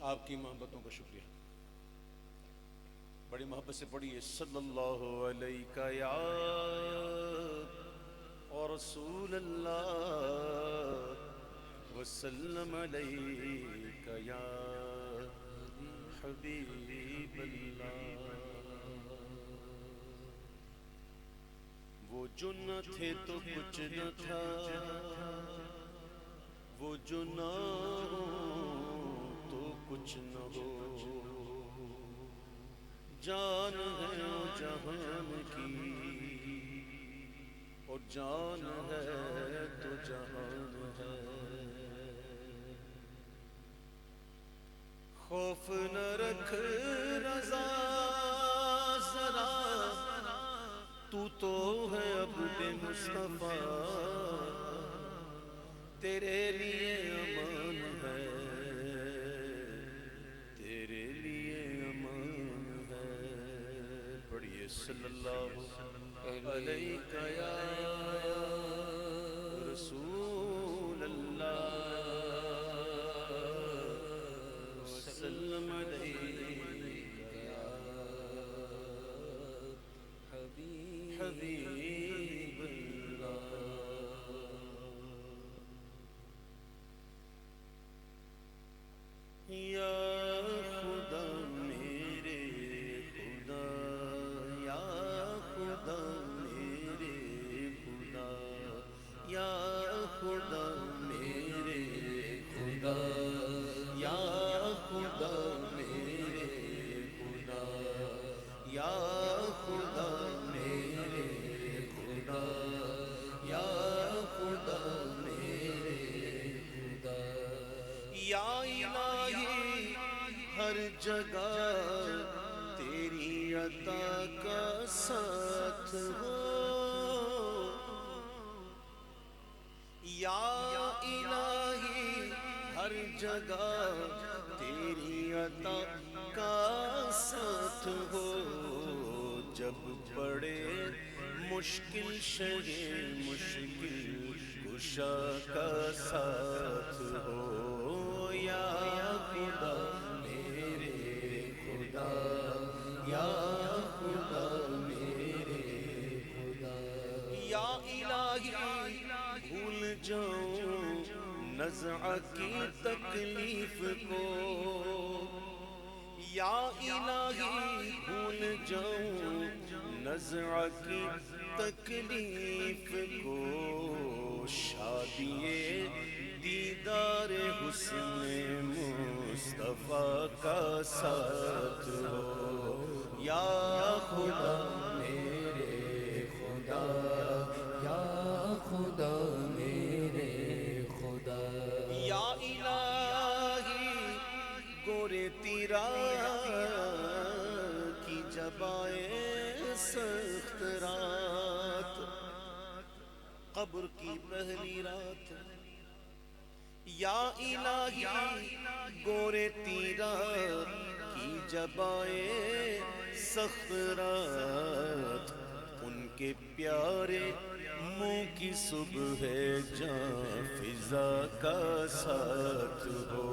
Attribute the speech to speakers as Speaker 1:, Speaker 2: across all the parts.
Speaker 1: آپ کی محبتوں کا شکریہ. بڑی محبت سے پڑھیے صلی اللہ علیہ یا رسول اللہ وسلم علیک یا حبیب اللہ. وہ جو نہ تھے تو کچھ نہ تھا، وہ جو نہ ہو تو کچھ نہ ہو. جان ہے وہ جہان کی اور جان ہے تو جہان ہے. خوف نہ رکھ رضا ذرا، تو تو ہے عبد مصطفیٰ، تیرے لیے امان ہے، تیرے لیے امان ہے. پڑھیے صلی اللہ علیہ یا رسول اللہ وسلم علیک یا حبیب اللہ. یا خدا میرے خدا، یا خدا میرے خدا، یا خدا میرے خدا، یا خدا میرے خدا، یا خدا میرے خدا، یا خدا میرے خدا. یا الہی ہر جگہ تیری عطا کا ساتھ ہو. یا الہی ہر جگہ تیری عطا کا ساتھ ہو. جب پڑے مشکل شہ مشکل کشا کا ساتھ ہو. یا خدا میرے خدا، یا خدا میرے خدا. یا الہی بھول جاؤں نزع کی تکلیف کو، یا الہی بھول جاؤں نزع کی تکلیف کو. شادی دیدار حسن مصطفیٰ کا ساتھ ہو. یا خدا میرے خدا، یا خدا میرے خدا. یا الہی گورے تیرا کی جب آئے سخت رات، قبر کی پہلی رات. یا الہی گورے تیرا کی جب آئے سخت رات، ان کے پیارے منہ کی صبح جاں فضا کا ساتھ ہو.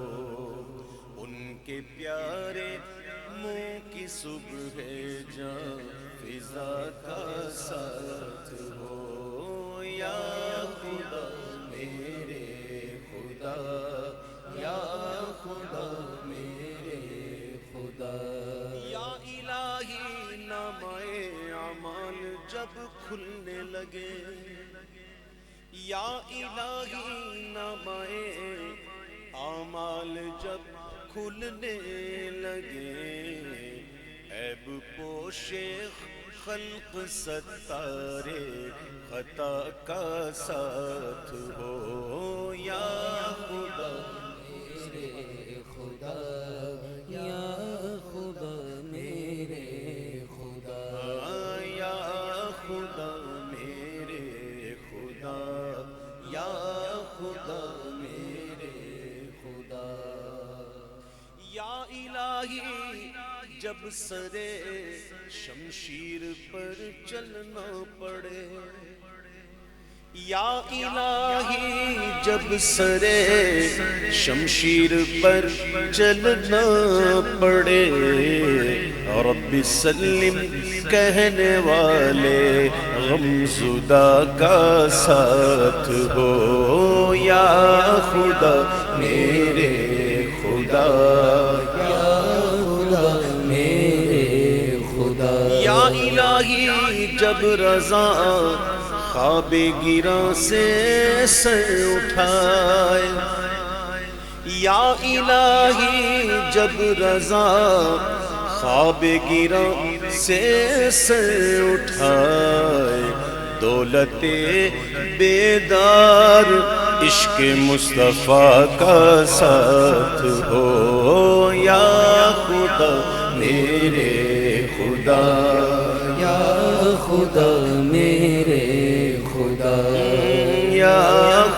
Speaker 1: ان کے پیارے منہ کی صبح جاں فضا کا ساتھ ہو. یا خدا میرے خدا، یا خدا میرے خدا. یا الہی نامۂ اعمال جب کھلنے لگے، یا الہی نامۂ اعمال جب کھلنے لگے، عیب پوش خلق ستارے خطا کا ساتھ ہو. یا خدا میرے خدا، یا خدا میرے خدا، یا خدا میرے خدا، یا خدا میرے خدا. یا الہی جب سرے شمشیر پر چلنا پڑے، یا الہی جب سرے شمشیر پر چلنا پڑے، رب سلم کہنے والے غم زدہ کا ساتھ ہو، یا خدا میرے خدا، یا خدا میرے خدا، یا الہی جب رضا خواب گراں سے سر اٹھائے، یا الہی جب رضا خواب گراں سے سر اٹھائے، دولت بیدار عشق مصطفیٰ کا ساتھ ہو، یا خدا میرے خدا، یا خدا میرے خدا، یا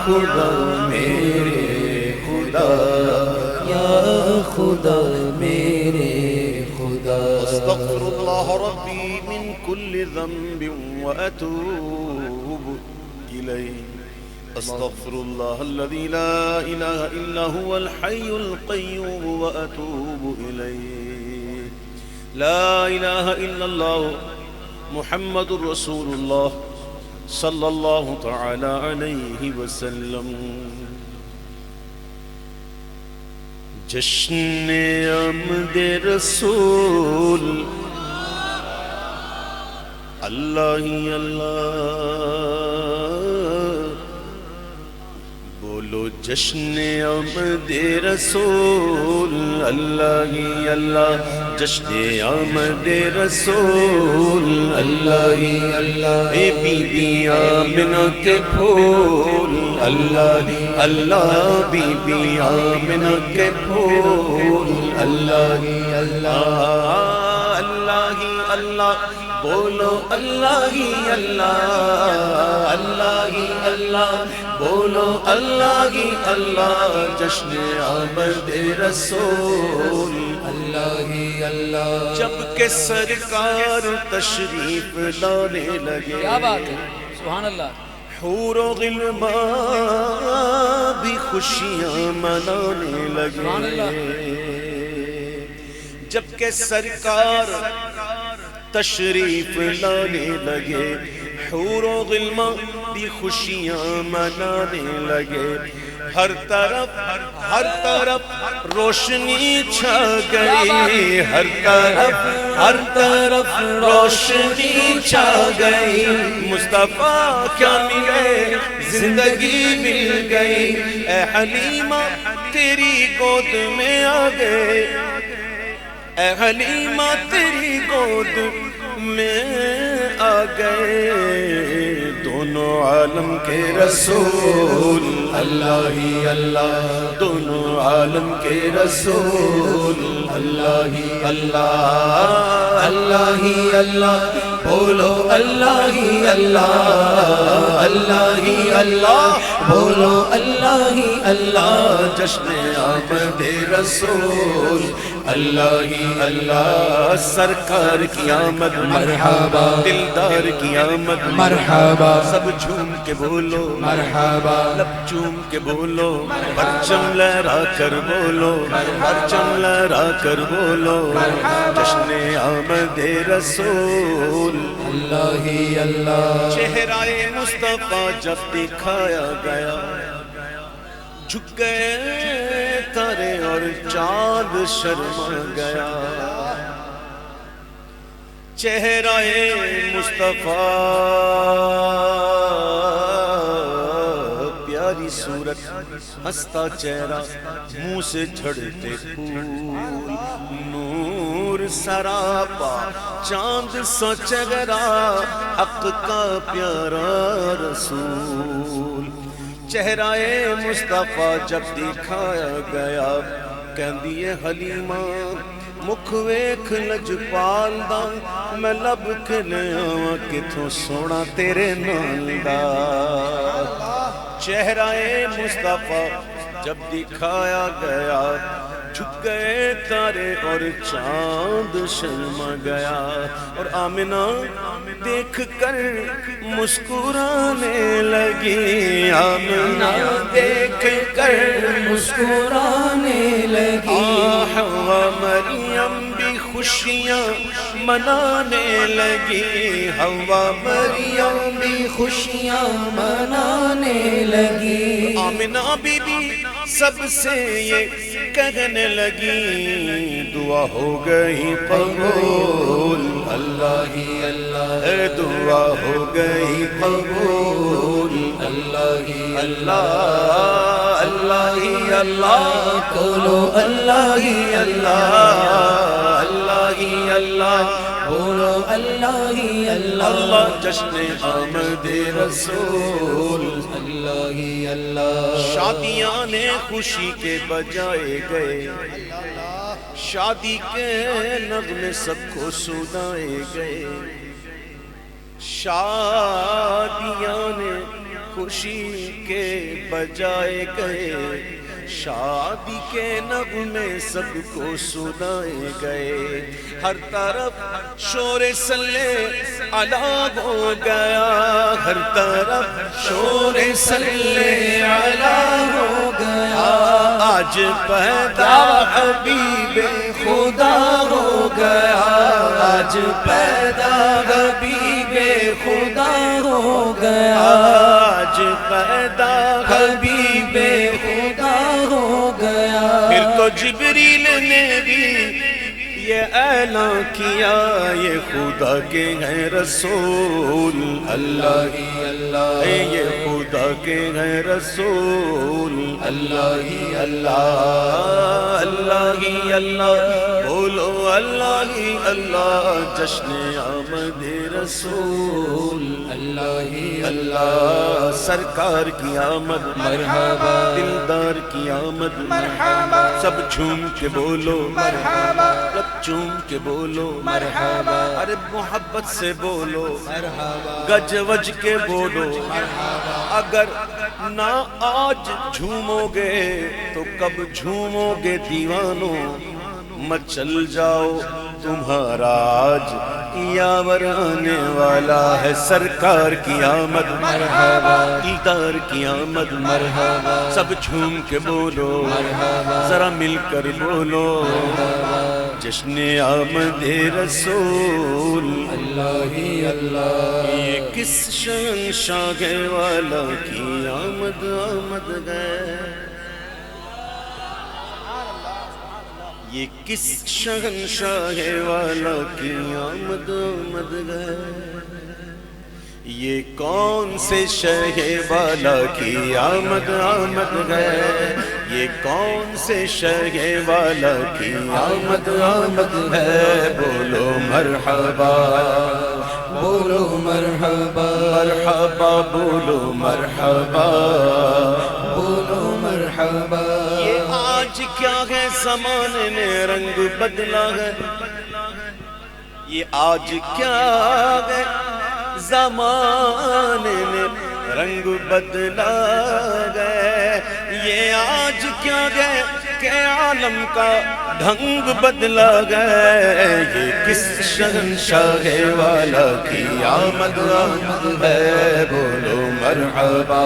Speaker 1: خدا میرے خدا، یا خدا میرے خدا، استغفر اللہ ربی من کل ذنب واتوب الیہ، استغفر اللہ الذی لا الہ الا هو الحی القیوم واتوب الیہ، لا الہ الا اللہ محمد رسول اللہ صلی اللہ تعالی علیہ وسلم۔ جشن عمد رسول اللہ ہی اللہ، بولو جشن عمد رسول اللہ ہی اللہ، جشن عمد رسول اللہ ہی اللہ، اے بی بی آمنہ کے پھول اللہ ہی اللہ، بی بی آمنہ کے پھول اللہ ہی اللہ، اللہ ہی اللہ، بولو اللہ ہی اللہ، اللہ ہی اللہ، بولو اللہ ہی اللہ، جشن آمد رسول اللہ ہی اللہ، جب کہ سرکار تشریف لانے لگے،
Speaker 2: کیا بات ہے، سبحان اللہ،
Speaker 1: حور و غلمان بھی خوشیاں منانے لگے، جب کہ سرکار تشریف لانے لگے، حور و غلمان بھی خوشیاں منانے لگے، ہر طرف روشنی چھا گئی، ہر طرف روشنی چھا گئی، مصطفیٰ کیا ملے زندگی مل گئی، اے حلیمہ تیری گود میں آ گئے، اے حلیمہ تیری گود میں آ گئے، دونوں عالم کے رسول اللہ ہی اللہ، دونوں عالم کے رسول اللہ ہی اللہ، اللہ ہی اللہ، بولو اللہ ہی اللہ، اللہ ہی اللہ، بولو اللہ ہی اللہ، جشن آمد رسول اللہ ہی اللہ، سرکار کی آمد مرحبا، دلدار کی آمد مرحبا، سب جھوم کے بولو مرحبا، لب چوم کے بولو، پرچم لہرا کر بولو، پرچم لہرا کر بولو، جشن آمد رسول اللہ ہی اللہ، چہرہ مصطفیٰ جب دکھایا گیا، جھک گئے تارے اور چاند شرما گیا، چہرہ مصطفیٰ پیاری صورت، ہنستا چہرہ، منہ سے جھڑتے پھول، نور سراپا چاند سا چہرہ، حق کا پیارا رسول، چہرہ مصطفیٰ جب دکھایا گیا، کہندی حلیمہ مکھ ویکھ لجپال دا، میں لب کے لیاواں کتھوں سونا تیرے نال دا، چہرہ مصطفیٰ جب دکھایا گیا، جھک گئے تارے اور چاند شرما گیا، اور آمنہ دیکھ کر مسکرانے لگی، آمنہ دیکھ کر
Speaker 2: مسکرانے لگی،
Speaker 1: حوا مریم بھی خوشیاں منانے لگی، حوا مریم بھی
Speaker 2: خوشیاں منانے لگی،
Speaker 1: آمنہ بی بی سب سے یہ کہنے لگی، دعا ہو گئی قبول، اللہ ہی اللہ ہے، دعا ہو گئی قبول، اللہ ہی اللہ، اللہ ہی اللہ،
Speaker 2: بولو اللہ ہی اللہ،
Speaker 1: اللہ ہی اللہ،
Speaker 2: بولو اللہ ہی اللہ،
Speaker 1: اللہ جشن آمد رسول،
Speaker 2: اللہ ہی اللہ،
Speaker 1: شادیاں نے خوشی کے بجائے گئے، شادی کے نغمے سب کو سنائے گئے، شادیاں نے خوشی کے بجائے گئے، شادی کے نغمے سب کو سنائے گئے، ہر طرف شور صلی علی ہو گیا، ہر طرف شور صلی علی ہو گیا، آج پیدا حبیب خدا ہو گیا، آج پیدا حبیب خدا ہو گیا، آج پیدا حبیب خدا ہو گیا، پھر تو جبریل نے بھی یہ اعلان کیا، یہ خدا کے ہیں رسول، اللہ ہی اللہ، یہ خدا کے ہیں رسول، اللہ ہی اللہ، اللہ ہی اللہ، بولو اللہ ہی اللہ، جشن آمد رسول، اللہ ہی اللہ، سرکار کی آمد مرحبا، دلدار کی آمد مرحبا، سب جھوم کے بولو مرحبا، سب جھوم کے بولو مرحبا، ارے محبت سے بولو مرحبا، گج وج کے بولو مرحبا، اگر نہ آج جھومو گے تو کب جھومو گے دیوانوں، مچل جاؤ تمہارا آج یاور آنے والا ہے، سرکار کی آمد مرحبا، دیدار کی آمد مرحبا، سب جھوم کے بولو مرحبا، ذرا مل کر بولو جشن آمد رسول، اللہ ہی اللہ، یہ کس شہنشاہ والا کی آمد آمد گئے، یہ کس شہنشاہ والا کی آمد آمد گئے، یہ کون سے شہ والا کی آمد آمد گئے، یہ کون سے شہ والا کی آمد آمد ہے، بولو مرحبا،
Speaker 2: بولو مرحبا،
Speaker 1: مرحبا بولو مرحبا،
Speaker 2: بولو مرحبا،
Speaker 1: یہ آج کیا ہے زمانے نے رنگ بدلا ہے، یہ آج کیا ہے زمانے نے رنگ بدلا گئے، یہ آج کیا گئے کہ عالم کا ڈھنگ بدلا گئے، یہ کس شہنشاہ والا کی آمد آمد ہے، بولو مرحبا،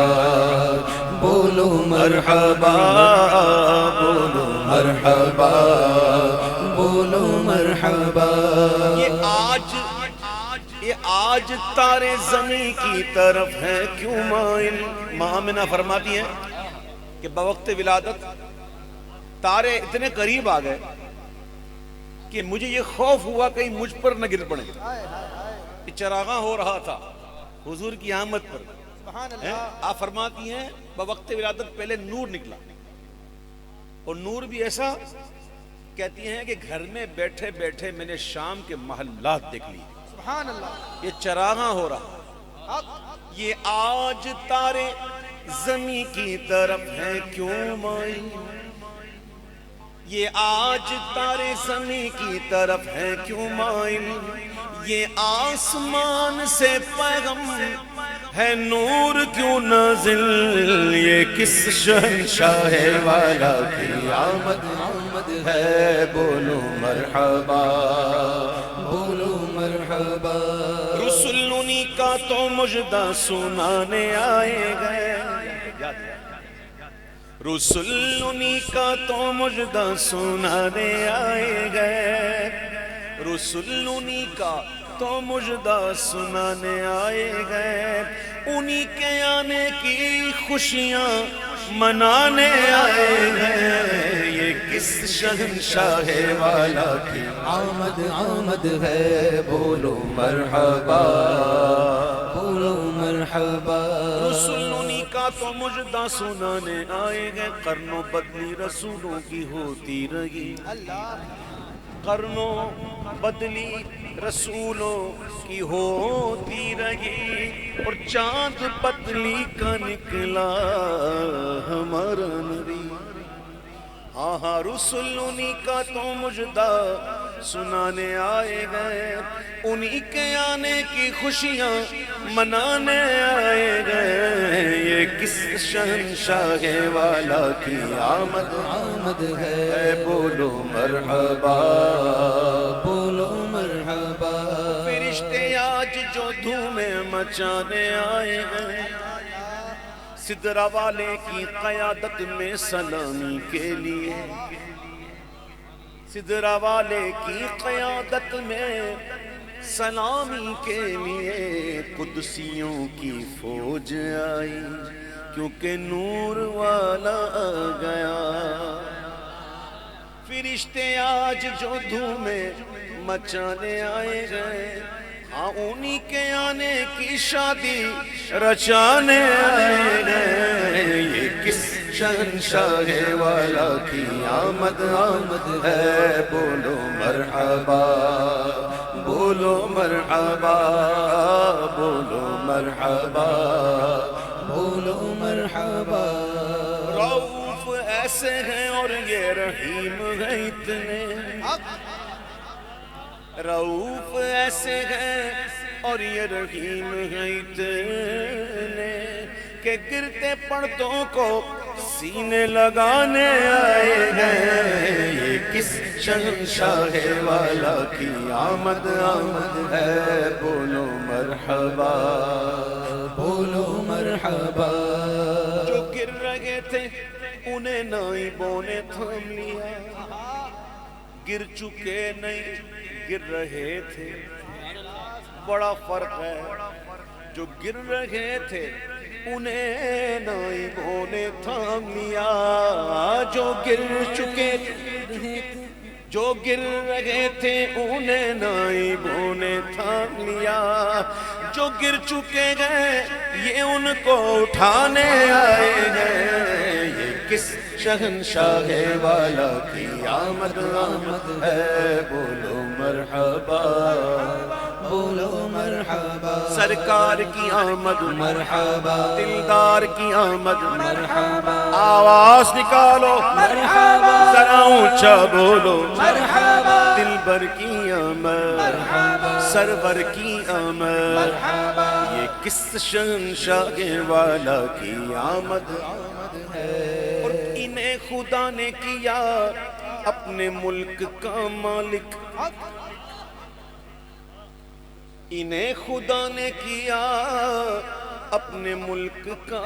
Speaker 2: بولو
Speaker 1: مرحبا، بولو مرحبا،
Speaker 2: بولو مرحبا،
Speaker 1: یہ آج تارے زمین کی طرف ہے کیوں مائل، ماں آمنہ فرماتی ہیں کہ بوقت ولادت تارے اتنے قریب آ گئے کہ مجھے یہ خوف ہوا کہیں مجھ پر نہ گر پڑے، یہ چراغاں ہو رہا تھا حضور کی آمد پر، آپ فرماتی ہیں بوقت ولادت پہلے نور نکلا، اور نور بھی ایسا، کہتی ہیں کہ گھر میں بیٹھے بیٹھے میں نے شام کے محلات دیکھ لی،
Speaker 3: سبحان اللہ،
Speaker 1: یہ چراغاں ہو رہا، یہ آج تارے زمین کی طرف ہے کیوں مائل، یہ آج تارے زمین کی طرف ہے کیوں مائل، یہ آسمان سے پیغام ہے نور کیوں نازل یہ کس شہنشاہ والا کی آمد
Speaker 2: آمد
Speaker 1: ہے بولو مرحبا
Speaker 2: بولو مرحبا
Speaker 1: رسول انہی کا تو مجدہ سنانے آئے گئے رسول انہی کا تو مجدہ سنانے آئے گئے رسول انہی کا تو مجدہ سنانے آئے گئے انہی کے آنے کی خوشیاں منانے آئے گئے یہ کس شہنشاہ والا کی
Speaker 2: آمد آمد ہے بولو مرحبا بولو مرحبا
Speaker 1: رسول انہی کا تو مجدہ سنانے آئے گئے قرنوں بدلی رسولوں کی ہوتی رہی قرنوں بدلی رسولوں کی ہوتی رہی اور چاند پتلی کا نکلا ہمارا نبی آہا رسول انہی کا تو مجدہ سنانے آئے گئے انہی کے آنے کی خوشیاں منانے آئے گئے یہ کس شہنشاہ والا کی آمد
Speaker 2: آمد ہے
Speaker 1: بولو مرحبا
Speaker 2: بولو مرحبا
Speaker 1: فرشتے آج جو دھومیں مچانے آئے گئے سدرہ والے کی قیادت میں سلامی کے لیے سدرہ والے کی قیادت میں سلامی کے لیے قدسیوں کی فوج آئی کیونکہ نور والا آ گیا فرشتے آج جو دھومیں مچانے آئے گئے ہاں انہی کے آنے کی شادی رچانے آئے گئے یہ کس شہنشاہ والا کی آمد آمد ہے بولو مرحبا بولو مرحبا بولو مرحبا
Speaker 2: بولو مرحبا
Speaker 1: رؤوف ایسے ہیں اور یہ رحیم ہیں اتنے رؤوف ایسے ہیں اور یہ رحیم ہیں اتنے کہ گرتے پردوں کو سینے لگانے آئے ہیں یہ کس شہنشاہ والا کی آمد آمد ہے بولو مرحبا
Speaker 2: بولو مرحبا
Speaker 1: جو گر رہے تھے انہیں نائبوں نے تھام لیا گر چکے نہیں گر رہے تھے بڑا فرق ہے جو گر رہے تھے انہیں نائبوں نے تھام لیا جو گر چکے جو گر رہے تھے انہیں نائبوں نے تھام لیا جو گر چکے گئے یہ ان کو اٹھانے آئے گئے یہ کس شہنشاہ والا کی آمد آمد ہے بولو مرحبا
Speaker 2: بولو مرحبا
Speaker 1: سرکار کی آمد
Speaker 2: مرحبا
Speaker 1: دلدار کی آمد
Speaker 2: مرحبا
Speaker 1: آواز نکالو
Speaker 2: مرحبا
Speaker 1: ذرا اونچا بولو
Speaker 2: مرحبا
Speaker 1: دلبر کی آمد
Speaker 2: مرحبا
Speaker 1: سرور کی آمد
Speaker 2: مرحبا
Speaker 1: یہ کس شہنشاہ والا کی آمد
Speaker 2: ہے
Speaker 1: اور انہیں خدا نے کیا اپنے ملک کا مالک انہیں خدا نے کیا اپنے ملک کا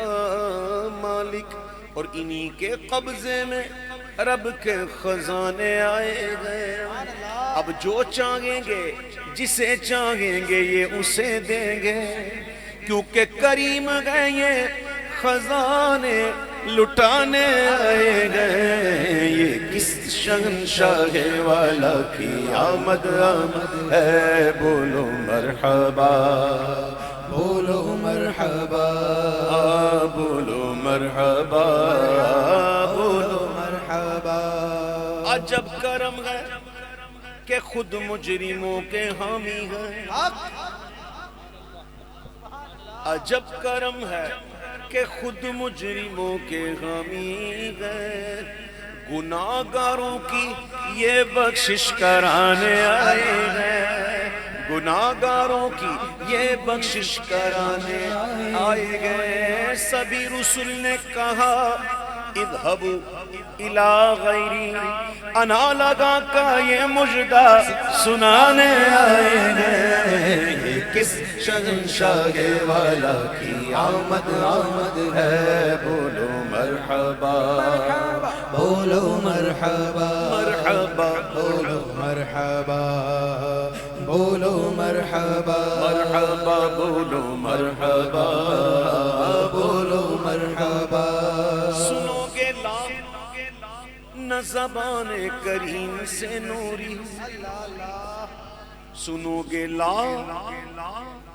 Speaker 1: مالک اور انہی کے قبضے میں رب کے خزانے آئے گئے اب جو چاہیں گے جسے چاہیں گے یہ اسے دیں گے کیونکہ کریم گئے یہ خزانے لٹانے آئے گئے یہ کس شہنشاہ والا کی آمد آمد ہے بولو مرحبا
Speaker 2: بولو مرحبا
Speaker 1: بولو مرحبا بولو
Speaker 2: مرحبا
Speaker 1: عجب کرم ہے کہ خود مجرموں کے حامی ہیں عجب کرم ہے کہ خود مجرموں کے حامی ہیں گناہگاروں کی یہ بخشش کرانے آئے ہیں گناہگاروں کی یہ بخشش کرانے آئے گئے. سبھی رسول نے کہا اذهبوا الى غیری, انا لگا کا یہ مجدہ سنانے آئے گئے. یہ کس شہنشاہ والا کی آمد آمد ہے, بولو مرحبا
Speaker 2: بولو مرحبا
Speaker 1: مرحبا
Speaker 2: بولو مرحبا بولو مرحبا
Speaker 1: مرحبا بولو مرحبا
Speaker 2: بولو مرحبا.
Speaker 1: سنو گے لا نہ زبان کریم سے نوری, سنو گے لا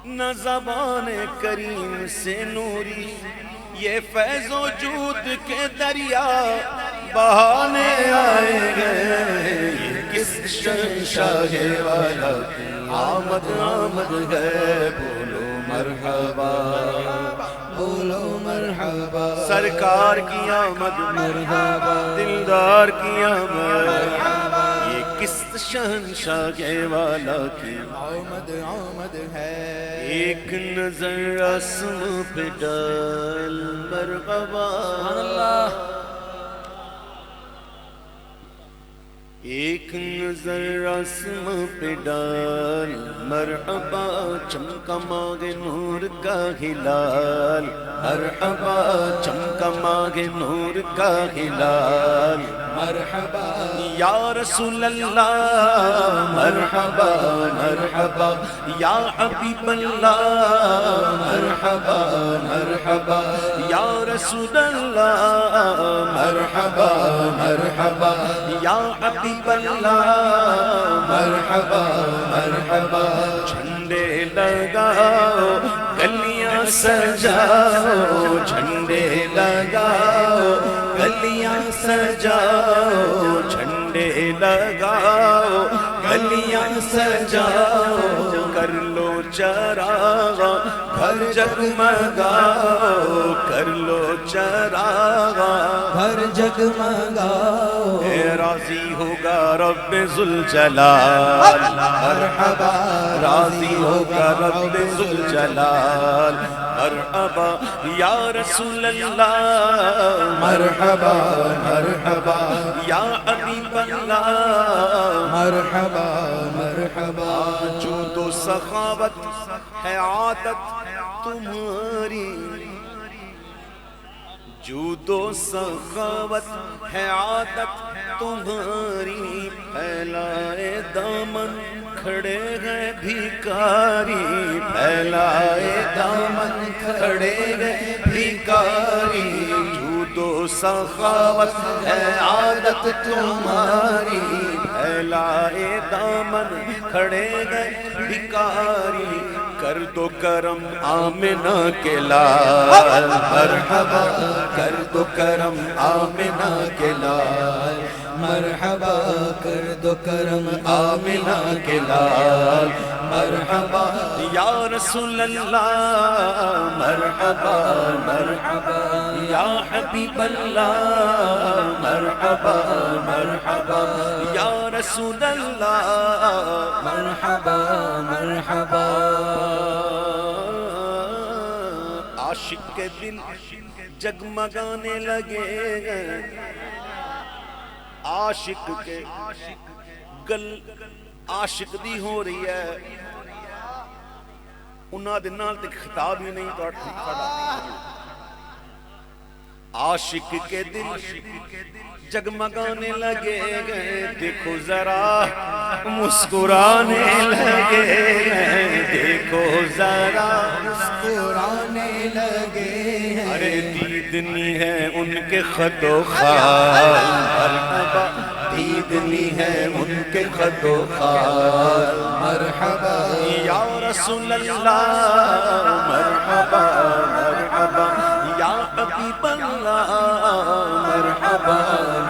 Speaker 1: نہ زبان کریم سے نوری, یہ فیض و جود کے دریا بہانے آئے گئے. یہ کس شہنشاہ والا کی آمد آمد ہے, بولو مرحبا
Speaker 2: بولو مرحبا.
Speaker 1: سرکار کی آمد
Speaker 2: مرحبا
Speaker 1: دلدار کی آمد, یہ کس شہنشاہ والا کی
Speaker 2: آمد آمد ہے.
Speaker 1: ایک نظر آسمان پہ ڈال مرحبا, ایک نظر آسمان پہ ڈال مرحبا, چمکا ماغ نور کا ہلال مرحبا, چمکا ماغ نور کا ہلال
Speaker 2: مرحبا
Speaker 1: یا رسول اللہ مرحبا مرحبا, یا حبیب اللہ مرحبا مرحبا, یا رسول اللہ مرحبا مرحبا, یا حبیب اللہ
Speaker 2: مرحبا مرحبا.
Speaker 1: جھنڈے لگاؤ گلیاں سجاؤ, جھنڈے لگاؤ گلیاں سجاؤ, جھنڈے لگاؤ گلیاں سجاؤ, کر لو چراغ گھر جگمگاؤ, کر لو چراغ
Speaker 2: گھر جگمگاؤ.
Speaker 1: اے راضی ہوگا رب ذوالجلال
Speaker 2: مرحبا
Speaker 1: راضی ہوگا رب ذوالجلال مرحبا, یا رسول اللہ
Speaker 2: مرحبا مرحبا
Speaker 1: یا حبیب اللہ
Speaker 2: مرحبا مرحبا.
Speaker 1: جود و سخاوت ہے عادت تمہاری, جود و سخاوت ہے عادت تمہاری, پھیلائے دامن کھڑے ہیں بھیکاری, پھیلائے دامن کھڑے ہیں بھیکاری, جود و سخاوت ہے عادت تمہاری, پھیلائے دامن کھڑے ہیں بھیکاری, کر دو کرم آمنہ کے لال مرحبا, کر دو کرم آمنہ کے لال
Speaker 2: مرحبا کر دو کرم
Speaker 1: آمنہ کے لال مرحبا, یا رسول اللہ مرحبا مرحبا, یا حبیب اللہ مرحبا مرحبا, یا رسول اللہ
Speaker 2: مرحبا مرحبا.
Speaker 1: عاشق کے دل جگمگانے لگے, عاشق کے گل عاشق دی ہو رہی ہے, انہاں دے نال تے خطاب ہی نہیں تو عاشق کے دل جگمگانے لگے گئے, دیکھو ذرا مسکرانے لگے گئے, دیکھو ذرا
Speaker 2: مسکرانے لگے.
Speaker 1: ارے دیدنی ہے ان کے خط و خال مرحبا, دیدنی ہے ان کے خط و خال
Speaker 2: مرحبا
Speaker 1: یا رسول اللہ مرحبا مرحبا, یا حبیب اللہ مرحبا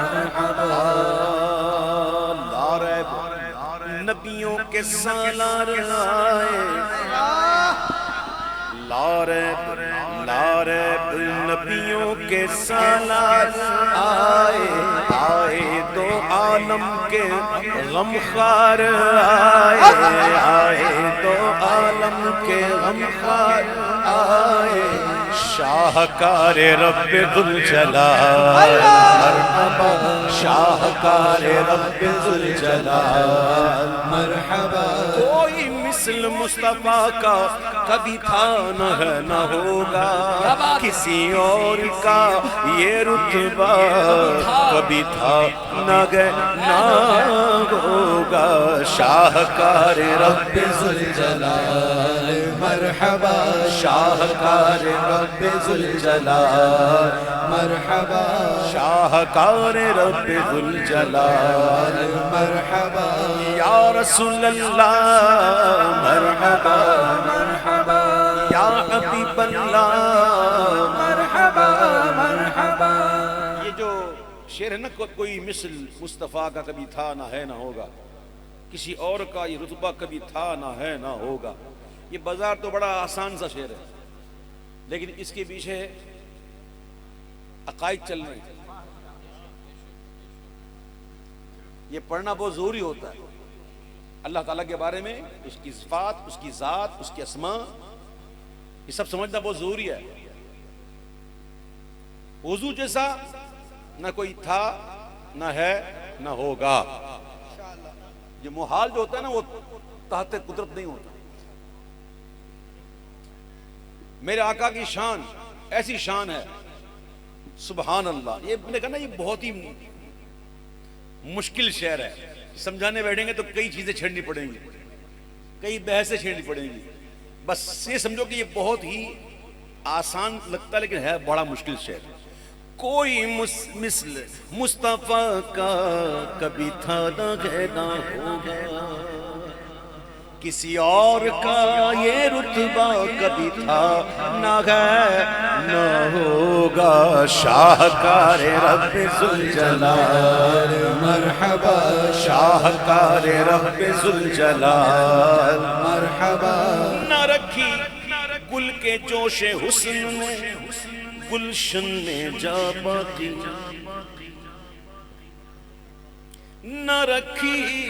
Speaker 1: مرحبا. نبیوں کے سالار آئے, لاریب نبیوں کے سالار آئے آئے دو عالم کے غمخوار آئے دو عالم کے غمخوار آئے شاہکار رب ذوالجلال مرحبا شاہکار رب ذوالجلال مرحبا کوئی مثل مصطفیٰ کا کبھی تھا نہ ہے نہ ہوگا کسی اور کا یہ رتبہ کبھی تھا نہ گئے نہ ہوگا شاہکار رب ذوالجلال مرحبا شاہکار رب ذوالجلال مرحبا شاہکار رب ذوالجلال مرحبا یا رسول اللہ مرحبا مرحبا یا حبیب اللہ مرحبا مرحبا یہ جو شعر ہے نا کوئی مثل مصطفیٰ کا کبھی تھا نہ ہے نہ ہوگا کسی اور کا یہ رتبہ کبھی تھا نہ ہے نہ ہوگا یہ بازار تو بڑا آسان سا شعر ہے لیکن اس کے پیچھے عقائد چل رہے ہیں یہ پڑھنا بہت ضروری ہوتا ہے اللہ تعالیٰ کے بارے میں اس کی صفات اس کی ذات اس کی اسماء یہ سب سمجھنا بہت ضروری ہے وضو جیسا نہ کوئی تھا نہ ہے نہ ہوگا یہ محال جو ہوتا ہے نا وہ تحت قدرت نہیں ہوتا میرے آقا کی شان ایسی شان ہے سبحان اللہ یہ میں نے کہا نا یہ بہت ہی مشکل شعر ہے سمجھانے بیٹھیں گے تو کئی چیزیں چھیڑنی پڑیں گی کئی بحثیں چھیڑنی پڑیں گی بس یہ سمجھو کہ یہ بہت ہی آسان لگتا ہے لیکن ہے بڑا مشکل شعر کوئی مثل مصطفیٰ کا کبھی تھا نہ ہے نہ ہوگا کسی اور کا یہ رتبہ کبھی تھا نہ ہے نہ ہوگا شاہکار رب ذوالجلال مرحبا شاہکار رب ذوالجلال مرحبا نہ رکھی گل کے جوش حسن نے گلشن میں جا باقی نہ رکھی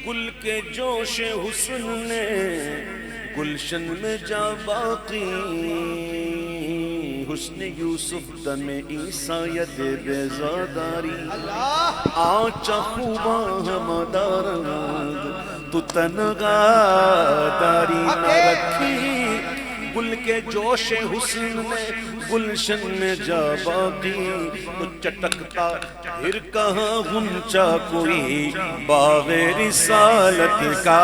Speaker 1: گل کے جوش حسن نے گلشن میں جا باقی حسن یوسف دم عیسیت بیزاداری آنچا خوبا ہمدارد تو تنگا داری نہ رکھی گل کے جوش حسن میں گلشن میں جا باقی تو چٹکتا پھر کہاں غنچہ کوئی باغ رسالت کا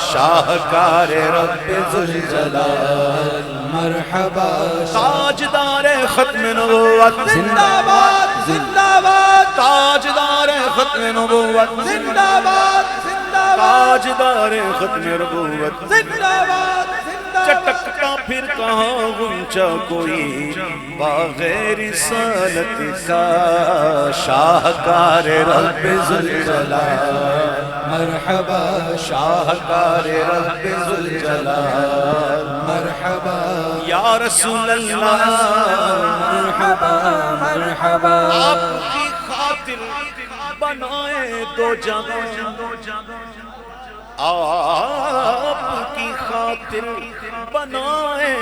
Speaker 1: شاہکار رب ذوالجلال مرحبا تاجدار ختم نبوت زندہ باد زندہ باد تاجدار ختم نبوت زندہ باد زندہ باد تاجدار ختم نبوت زندہ باد چٹکتا پھر کہاں غنچہ کوئی باغ رسالت کا شاہکار رب ذوالجلال مرحبا شاہکار رب ذوالجلال مرحبا یا رسول اللہ مرحبا مرحبا آپ کی خاطر بنائے دو جگہ آپ کی خاطر بنائے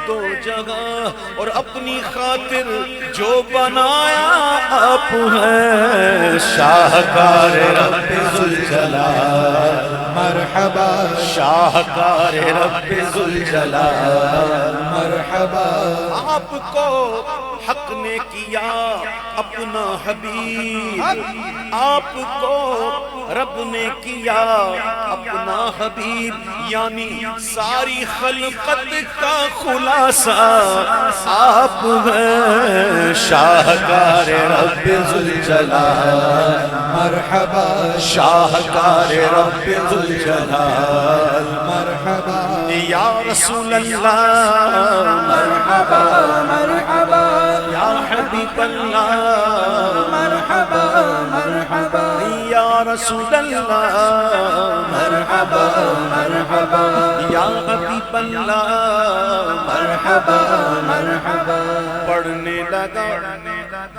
Speaker 1: دو جگہ اور اپنی خاطر جو بنایا آپ ہے شاہکار رب ذوالجلال مرحبا شاہکار رب ذوالجلال مرحبا آپ کو حق نے کیا اپنا حبیب آپ کو رب نے کیا اپنا حبیب یعنی ساری خلقت کا خلاصہ آپ ہیں شاہکار رب ذوالجلال مرحبا شاہکار رب ذوالجلال مرحبا یا رسول اللہ مرحبا مرحبا یا حبیب اللہ مرحبا مرحبا یا رسول اللہ
Speaker 2: مرحبا مرحبا
Speaker 1: یا حبیب اللہ
Speaker 2: مرحبا مرحبا
Speaker 1: پڑھنے لگا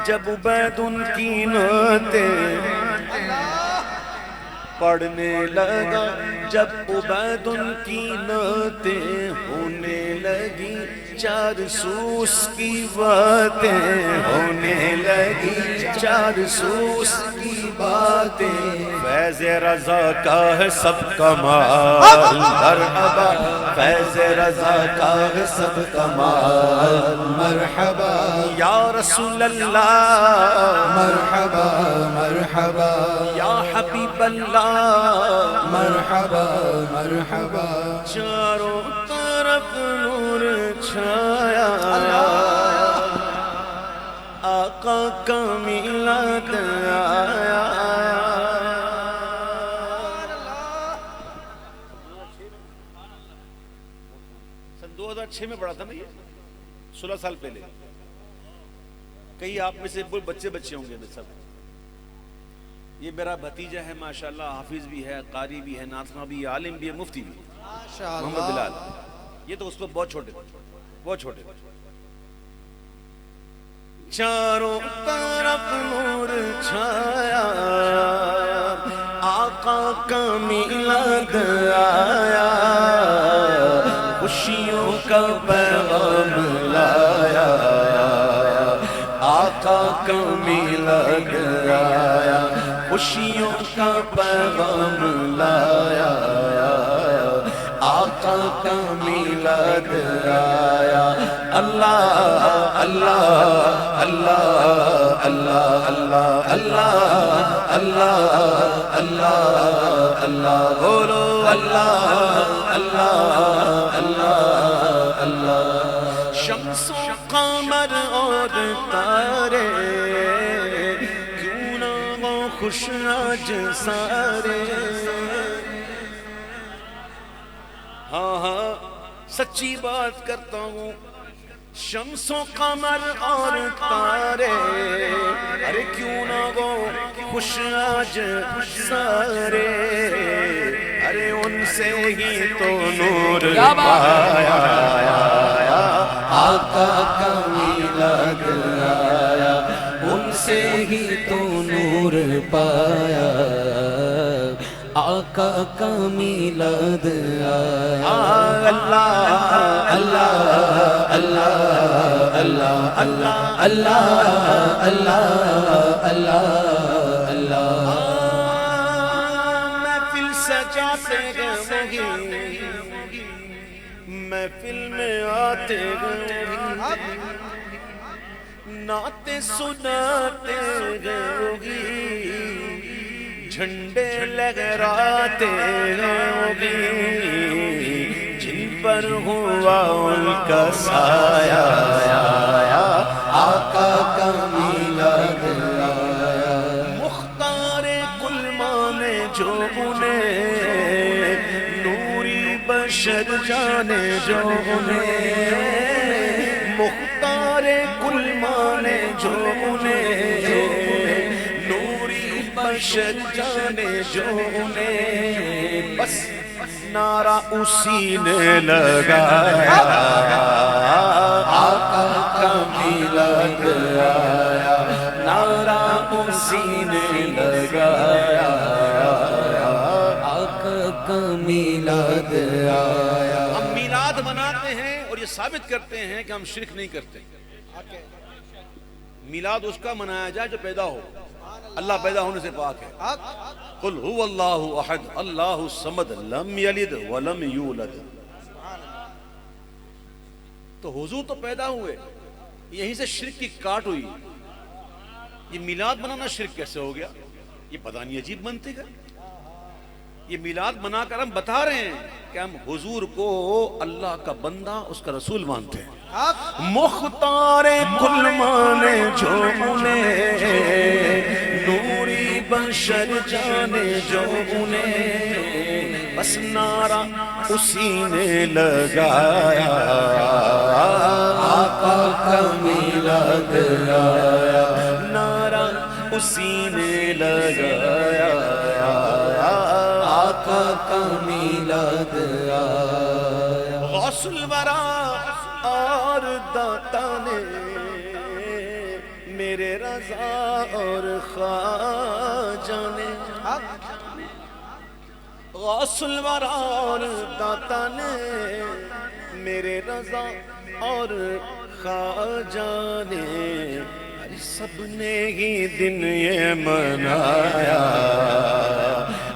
Speaker 1: جب عبید ان کی نعتیں پڑھنے لگا جب عبید ان کی نعتیں ہونے لگی جاسوس کی باتیں ہونے لگی جاسوس کی باتیں فیض رضا کا ہے سب کمال مرحبا فیض رضا کا ہے سب کمال
Speaker 2: مرحبا
Speaker 1: یا رسول اللہ
Speaker 2: مرحبا مرحبا
Speaker 1: یا حبیب اللہ
Speaker 2: مرحبا مرحبا
Speaker 1: چاروں طرف نور چھایا آقا کا میلاد آیا سن 2006 میں پڑھا تھا نا یہ 16 سال پہلے کئی آپ میں سے بچے ہوں گے سب یہ میرا بھتیجا ہے ماشاءاللہ حافظ بھی ہے قاری بھی ہے ناطقہ بھی ہے عالم بھی ہے مفتی بھی ہے محمد بلال یہ تو اس کو بہت چھوٹے چاروں طرف نور چھایا آقا کا میلاد آیا خوشیوں کا پیغام لایا آقا کا میلاد آیا خوشیوں کا پیغام لایا آقا کا میلاد آیا اللہ اللہ اللہ اللہ اللہ اللہ اللہ اللہ اللہ بولو اللہ اللہ اللہ اللہ شمس و قمر اور تارے کیوں نہ وہ خوش آج سارے ہاں سچی بات کرتا ہوں شمس و قمر اور تارے ارے کیوں نہ وہ خوش آج سارے ارے ان سے ہی تو نور پایا
Speaker 2: آقا کا میلاد آیا ان سے ہی تو نور پایا آقا کا میلاد آیا
Speaker 1: اللہ
Speaker 2: اللہ اللہ اللہ اللہ اللہ اللہ اللہ اللہ
Speaker 1: محفل سجاتے گئے محفل میں آتے گئے نعتیں سناتے گئے جھنڈے لہراتے گئے جن پر ہوا ان کا سایہ
Speaker 2: آقا کا میلاد آیا
Speaker 1: مختار کل مانے جو انہیں نوری بشر جانے جو انہیں مختار کل مانے جو انہیں نوری بشر جانے جو انہیں بس نعرہ اسی نے لگایا
Speaker 2: آقا کا میلاد آیا
Speaker 1: نعرہ اسی نے لگایا
Speaker 2: آقا کا میلاد آیا
Speaker 1: ہم میلاد مناتے ہیں اور یہ ثابت کرتے ہیں کہ ہم شرک نہیں کرتے میلاد اس کا منایا جائے جو پیدا ہو اللہ پیدا ہونے سے پاک ہے قل هو اللہ احد اللہ الصمد لم یلد ولم یولد تو حضور تو پیدا ہوئے یہیں سے شرک کی کاٹ ہوئی یہ میلاد منانا شرک کیسے ہو گیا یہ پتہ نہیں عجیب منطق ہے یہ میلاد منا کر ہم بتا رہے ہیں کہ ہم حضور کو اللہ کا بندہ اس کا رسول مانتے ہیں مختار کل مانے جو انہیں نوری بشر جانے جو انہیں بس نعرہ اسی نے لگایا
Speaker 2: آقا کا میلاد آیا
Speaker 1: نعرہ اسی نے لگایا
Speaker 2: آقا کا میلاد آیا،
Speaker 1: غوث الورا اور داتا نے میرے رضا اور خواجہ نے، غوث الورا اور داتا نے میرے رضا اور خواجہ نے، سب نے ہی دن یہ منایا،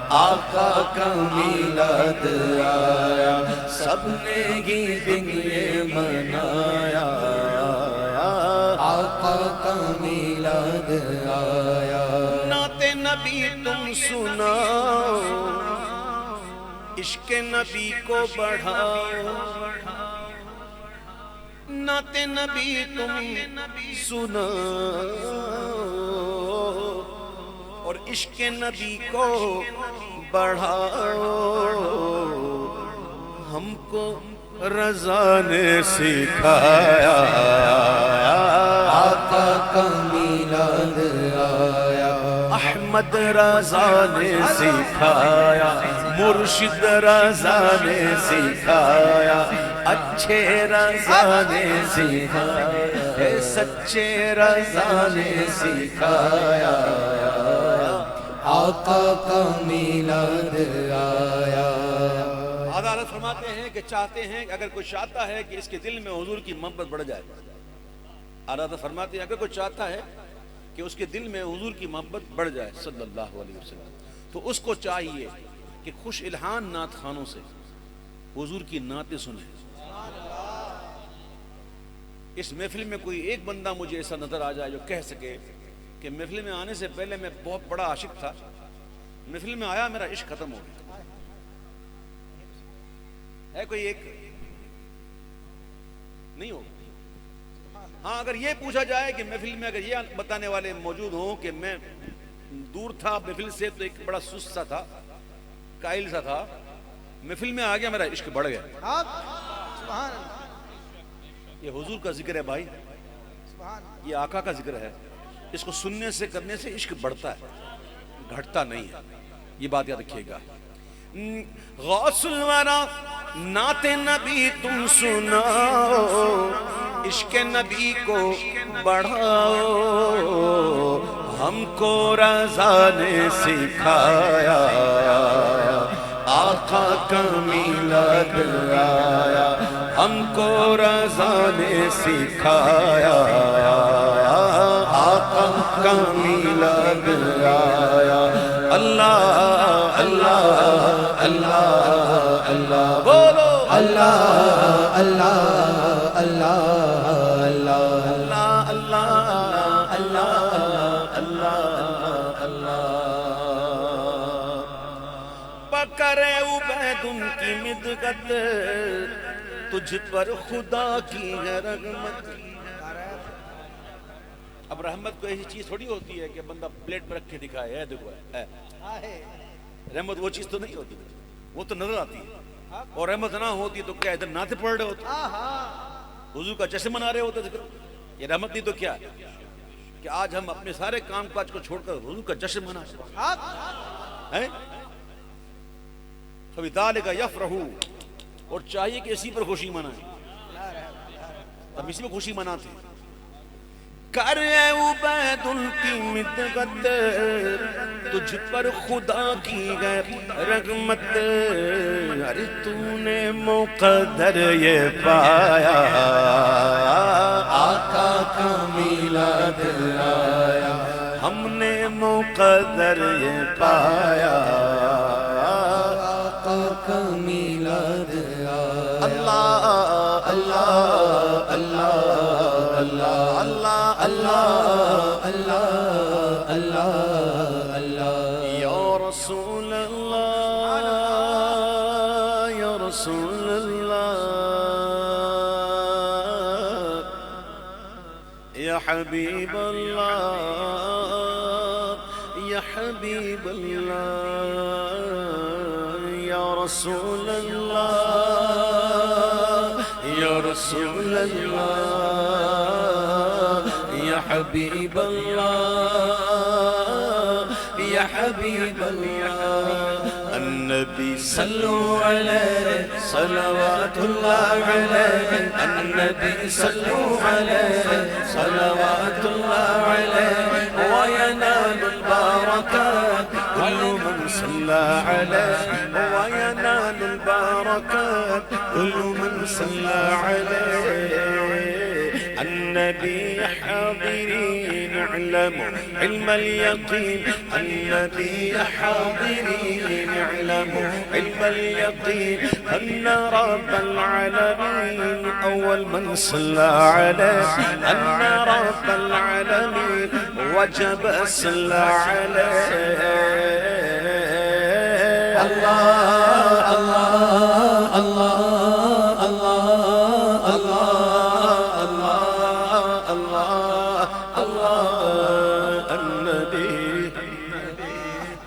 Speaker 2: آقا کا میلاد آیا، سب نے ہی دن یہ منایا، آقا کا میلاد آیا۔
Speaker 1: نعت نبی تم سناؤ، عشق نبی کو بڑھاؤ، نعت نبی تم سناؤ اور عشق نبی کو بڑھاؤ، ہم کو رضا نے سکھایا،
Speaker 2: آقا کا میلاد آیا،
Speaker 1: احمد رضا نے سکھایا، مرشد رضا نے سکھایا، اچھے رضا نے سکھایا، سچے رضا نے سکھایا،
Speaker 2: آقا کا میلاد آیا۔
Speaker 1: حضرت فرماتے ہیں کہ چاہتے ہیں کہ اگر کوئی چاہتا ہے کہ اس کے دل میں حضور کی محبت بڑھ جائے، حضرت فرماتے ہیں اگر کوئی چاہتا ہے کہ اس کے دل میں حضور کی محبت بڑھ جائے صلی اللہ علیہ وسلم، تو اس کو چاہیے کہ خوش الہان نعت خوانوں سے حضور کی نعتیں سنیں۔ اس محفل میں کوئی ایک بندہ مجھے ایسا نظر آ جائے جو کہہ سکے کہ محفل میں آنے سے پہلے میں بہت بڑا عاشق تھا، محفل میں آیا میرا عشق ختم ہو گیا، ہے کوئی ایک؟ نہیں ہو۔ ہاں اگر یہ پوچھا جائے کہ محفل میں اگر یہ بتانے والے موجود ہوں کہ میں دور تھا محفل سے تو ایک بڑا سست سا تھا، قائل سا تھا، محفل میں آ گیا میرا عشق بڑھ گیا، یہ حضور کا ذکر ہے بھائی، یہ آقا کا ذکر ہے، اس کو سننے سے کرنے سے عشق بڑھتا ہے، گھٹتا نہیں ہے، یہ بات یاد رکھیے گا۔ غوث الورا نعت نبی تم سناؤ، عشق نبی کو بڑھاؤ، ہم کو رضا نے سکھایا، آقا کا میلاد آیا، ہم کو رضا نے سکھایا، آقا کا میلاد آیا، اللہ اللہ اللہ اللہ بولو،
Speaker 2: اللہ اللہ اللہ اللہ
Speaker 1: اللہ اللہ اللہ اللہ پکڑے عبید ان کی مدغت، تجھ پر خدا کی ہے رحمت۔ اب رحمت کو ایسی چیز تھوڑی ہوتی ہے کہ بندہ پلیٹ پر رکھ کے دکھائے، ہے دیکھو ہے، رحمت وہ چیز تو نہیں ہوتی، وہ تو نظر آتی ہے، اور رحمت نہ ہوتی تو کیا ادھر نعتیں پڑھ رہے ہوتے، حضور کا جشن منا رہے ہوتے، ذکر یہ رحمت نہیں تو کیا ہے کہ آج ہم اپنے سارے کام کاج کو چھوڑ کر حضور کا جشن منا رہے ہیں۔ فَبِذَلِكَ يَفْرَحُ، اور چاہیے کہ اسی پر خوشی منائیں، ہم اسی میں خوشی مناتے ہیں۔ کر اے عبید ان کی مدغت، تجھ پر خدا کی ہے رحمت، ارے تو نے مقدر یہ پایا،
Speaker 2: آقا کا میلاد آیا،
Speaker 1: ہم نے مقدر یہ پایا،
Speaker 2: آقا کا میلاد آیا،
Speaker 1: اللہ اللہ اللہ اللہ اللہ اللہ
Speaker 2: اللہ اللہ اللہ
Speaker 1: یا رسول اللہ یا رسول اللہ یا حبیب اللہ یا حبیب اللہ یا رسول اللہ یا رسول اللہ یا حبیب اللہ یا حبیب اللہ النبی
Speaker 2: صلوا عليه صلوات الله عليه النبي صلوا عليه صلوات الله عليه وينال البركات
Speaker 1: كل من صلى عليه وينال البركات كل من صلى عليه النبي حاضرين اعلموا علم اليقين النبي حاضرين اعلموا علم اليقين أن رب العالمين أول من صلى عليه أن رب العالمين وجب صلى عليه
Speaker 2: الله الله الله الله الله الله الله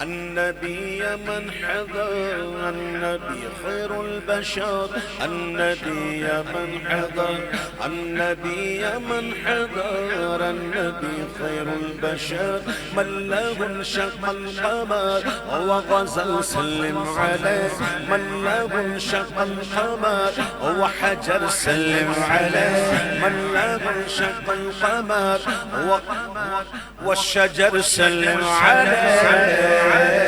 Speaker 1: النبي من حضر النبي خير البشر النبي من حضر النبي من حضر النبي خير البشر من له انشق القمر وغزل سلم عليه من له انشق القمر وحجر سلم عليه من له انشق القمر والشجر سلم عليه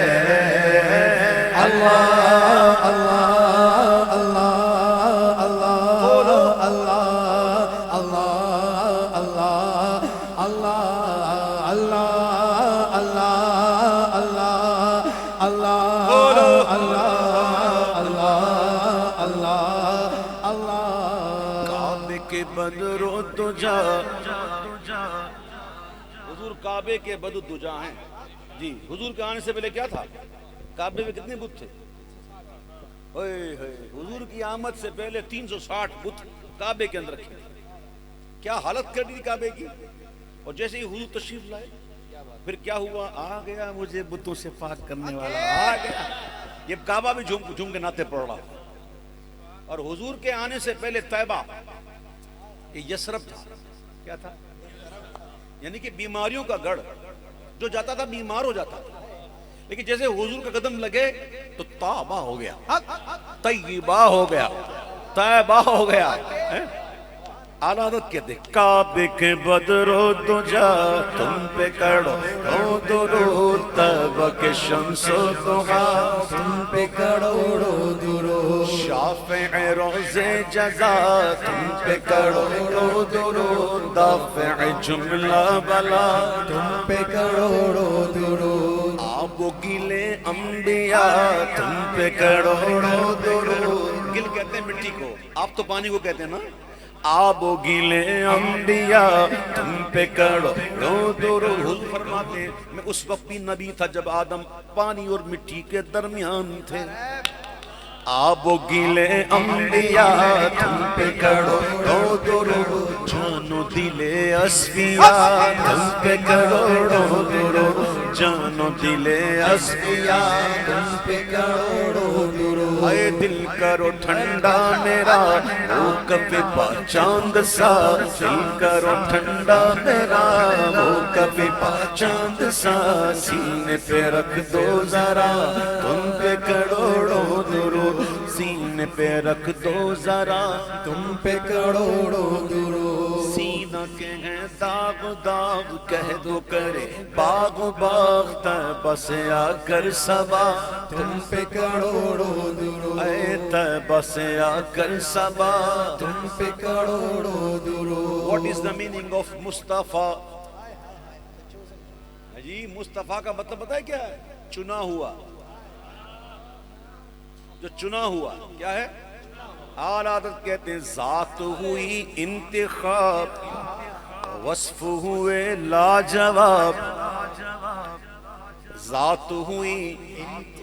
Speaker 2: الله الله الله الله الله الله الله الله الله الله الله الله
Speaker 1: کعبے کے بدر و دجا حضور کعبے کے بدر و دجا ہیں جی حضور کے آنے سے پہلے کیا تھا کعبے میں کتنے بت تھے حضور کی آمد سے پہلے 360 بت کعبے کے اندر رکھے کیا حالت کر دی کعبے کی اور جیسے ہی حضور تشریف لائے پھر کیا ہوا آ گیا مجھے بتوں سے پاک کرنے والا آ گیا یہ کعبہ بھی جھوم کے ناطے پڑ رہا اور حضور کے آنے سے پہلے طیبہ یہ یسرب تھا کیا تھا یعنی کہ بیماریوں کا گڑھ جو جاتا تھا بیمار ہو جاتا تھا لیکن جیسے حضور کا قدم لگے تو طیبہ ہو گیا طیبہ ہو گیا طیبہ ہو گیا عادت کہتے ہیں کعبے کے بدر و دجا تم پہ کرو رو درود طیبہ کے شمس و ضحا
Speaker 2: تم پہ کروڑوں درود
Speaker 1: شافع روز جزا تم پہ کروڑوں درود دافع جملہ بلا
Speaker 2: تم پہ کروڑوں درود
Speaker 1: آب و گلے انبیاء تم پہ کروڑوں درود گل کہتے ہیں مٹی کو آپ تو پانی کو کہتے ہیں نا آب و گلے انبیاء تم پہ کروڑوں درود حضور فرماتے ہیں میں اس وقت بھی نبی تھا جب آدم پانی اور مٹی کے درمیان تھے آب و گلے انبیاء تم پہ کروڑوں درود جان و دل اصفیاء تم پہ کروڑوں درود جان و دل اصفیاء
Speaker 2: تم پہ کروڑوں درود
Speaker 1: اے دل کرو ٹھنڈا میرا وہ کبھی پا چاند سا دل کرو ٹھنڈا میرا وہ کبھی پا چاند سا سینے پہ رکھ دو ذرا تم پہ کروڑوں درود سینے پہ رکھ دو ذرا
Speaker 2: تم پہ کروڑوں درود
Speaker 1: سینہ کے ہیں داغ داغ کہہ دو کرے باغ باغ طیبہ سے آ کر سبا
Speaker 2: تم پہ کروڑوں درود
Speaker 1: اے طیبہ سے آ کر سبا
Speaker 2: تم پہ کروڑوں درود
Speaker 1: What is the meaning of مصطفیٰ جی مصطفیٰ کا مطلب پتہ ہے کیا ہے چنا ہوا جو چنا ہوا کیا ہے حال عادت کہتے ہیں ذات ہوئی انتخاب وصف ہوئے لاجواب ذات ہوئی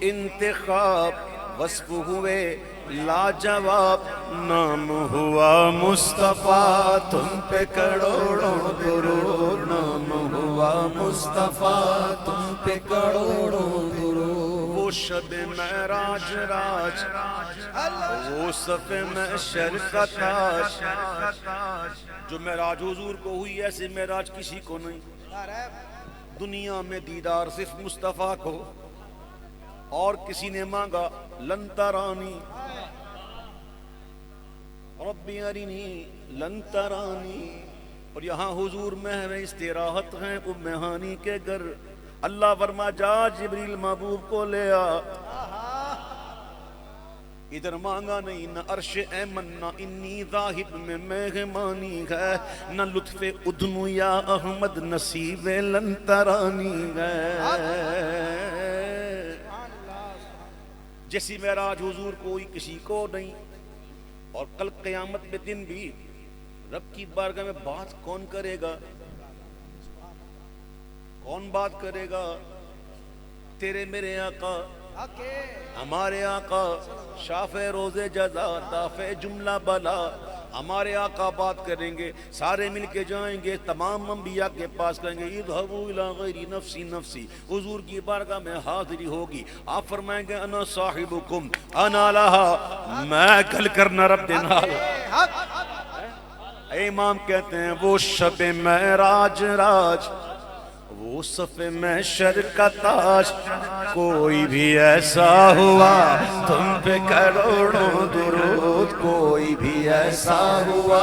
Speaker 1: انتخاب وصف ہوئے لاجواب نام ہوا مصطفیٰ تم پہ کروڑوں درود نام ہوا مصطفیٰ
Speaker 2: تم پہ کروڑوں درود
Speaker 1: وہ شب معراج راج وہ صف محشر کا تاج جو معراج حضور کو ہوئی ایسے معراج کسی کو نہیں دنیا میں دیدار صرف مصطفیٰ کو اور کسی نے مانگا لن ترانی ربی ارنی لن ترانی، اور یہاں حضور محو استراحت ہیں ام ہانی کے گھر۔ اللہ فرما جا جبریل محبوب کو لے آ، ادھر مانگا نہیں نہ عرش ایمن نہ انی ذاہب میں مہمانی ہے، نہ لطف ادنو یا احمد نصیب لن ترانی ہے۔ جیسی معراج حضور کوئی کسی کو نہیں، اور کل قیامت میں دن بھی رب کی بارگاہ میں بات کون کرے گا؟ کون بات کرے گا؟ تیرے میرے آقا، ہمارے آقا، شافع روز جزا، دافع جملہ بلا، ہمارے آقا بات کریں گے، سارے مل کے جائیں گے تمام انبیاء کے پاس، کہیں گے اذهبوا الى غیر نفسی نفسی، حضور کی بارگاہ میں حاضری ہوگی، آپ فرمائیں گے انا صاحبکم انا لہا، میں کل کرنا رب دینا۔ امام کہتے ہیں وہ شب معراج راج، وہ صف محشر کا تاج، کوئی بھی ایسا ہوا تم پہ کروڑوں درود، کوئی بھی ایسا ہوا